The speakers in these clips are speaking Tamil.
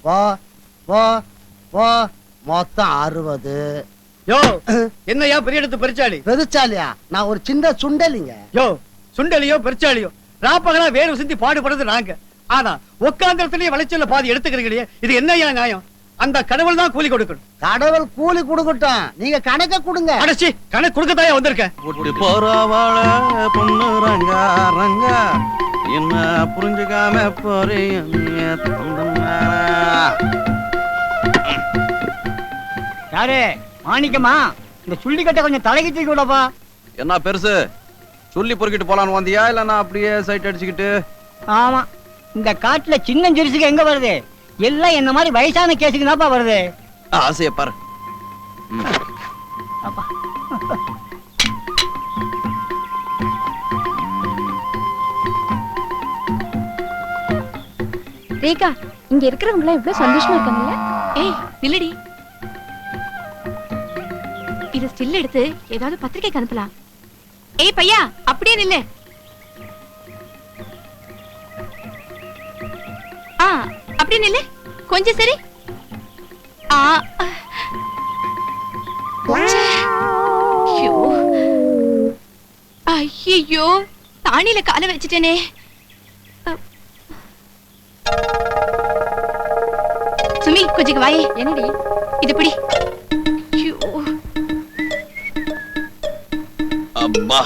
போ போ போ. மொத்தம் 60. யோ என்னையா பெரிய எடுத்து பெருச்சாளி? பெருச்சாலியா? நான் ஒரு சின்ன சுண்டலிங்க. யோ சுண்டலியோ பெருச்சாலியோ ராப்பகலா வேறு சிந்தி பாடுபடுறது நாங்க. ஆனா உட்கார்ந்தத்திலேயே விளைச்சல பாதி எடுத்துக்கிறீங்களே, இது என்னையா நியாயம்? அந்த கடவுள் தான் கூலி கொடுக்கணும். கடவுள் கூலி கொடுக்கட்டும், நீங்க கணக்க கொடுங்க. அடச்சி கணக்கு கொடுக்கத்தாயா வந்திருக்கேன். விட்டு போறவாள பொண்ணு ரங்கா ரங்கா என்ன புரிஞ்சுக்காம போறீங்க. யாரு மாணிக்கமா? இந்த சுள்ளி கட்ட கொஞ்சம் தலைக்கு தூக்கி விடப்பா. என்ன பெருசு சொல்லி பொறுக்கிட்டு போலான்னு வந்தியா இல்ல நான் அப்படியே சைட் அடிச்சுக்கிட்டு? ஆமா, இந்த காட்டுல சின்ன ஜெரிசுக்கு எங்க வருது? எல்லாம் என்ன மாதிரி வயசான கேஸுக்கு தான்ப்பா வருது. ஆசைய பாரு. ரேகா, இங்க இருக்கிறவங்க எல்லாம் எவ்வளவு சந்தோஷமா இருக்காங்கல்ல? ஏய் நில்லடி, இத ஸ்டில் எடுத்து ஏதாவது பத்திரிக்கைக்கு அனுப்பலாம். ஏய் பையா அப்படியே நில்லு. அப்படியே நில்லு கொஞ்சம். சரி. ஐயோ தானியில கால வச்சுட்டேனே. சுமி கொஞ்சம் வாயே. என்னடி இது பிடி. அப்பா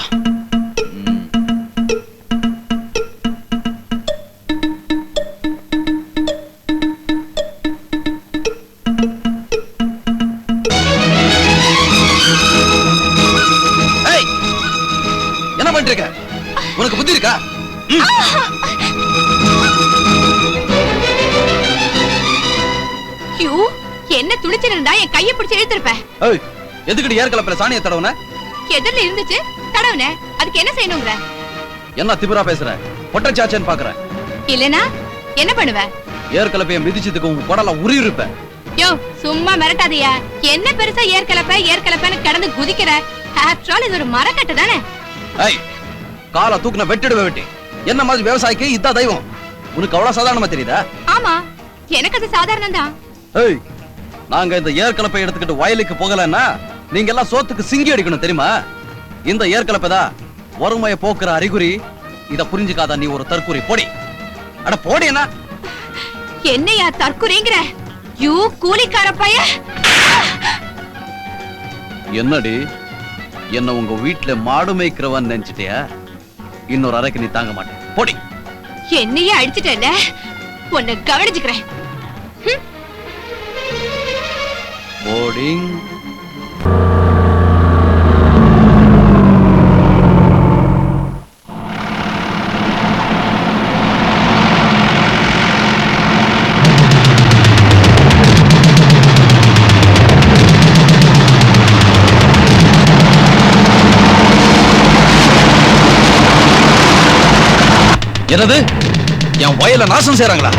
என்ன பண்ணிட்டு இருக்க? உனக்கு புத்தி இருக்கா? என்ன துணிச்சல் இருந்தா என் கையை பிடிச்சு இழுத்திருப்பேன். எதுக்கடி ஏற்கலப்பல சாணியை தடவுன? எதிரில இருந்துச்சு தடவுன, அதுக்கு என்ன செய்யணும்ங்கற? என்ன திமிரா பேசுற? பொட்டச்சாச்சேன்னு பாக்குற? இல்லனா என்ன பண்ணுவ? ஏற்கலப்பைய மிதிச்சதுக்கு உன் குடல உரி இருப்ப. யோ சும்மா மிரட்டாதீயா. என்ன பெருசா ஏற்கலப்பன்னு கடந்து குதிக்கிற? ஆஃப்டர் ஆல் இது ஒரு மரக்கட்டு தானே. கால தூக்குன வெட்டிடுவே வெட்டி. என்ன மாதிரி விவசாயிக்கு இதான் தெய்வம். உனக்கு அவ்வளவு சாதாரணமா தெரியுதா? ஆமா, எனக்கு அது சாதாரணம் தான். நாங்க இந்த ஏற்கலப்பை எடுத்துக்கிட்டு வயலுக்கு போகலன்னா நீங்க எல்லாம் சோத்துக்கு சிங்கி அடிக்கணும் தெரியுமா? இந்த ஏற்கலப்பை வறுமையை போக்குற அறிகுறி. இத புரிஞ்சுக்காத நீ ஒரு தற்குறி. போடி. அட போடி. என்னையா தற்குறிங்கற? யூ கூலிக்கார பைய. என்னடி என்ன உங்க வீட்டுல மாடு மேய்க்கிறவன் நினைச்சிட்டியா? இன்னொரு அறைக்கு நீ தாங்க மாட்டேன். போடி. என்னையே அடிச்சிட்டேல்ல, உன்னை கவனிச்சுக்கிறேன். போடிங். என்னது? என் வயல நாசம் செய்றாங்களா?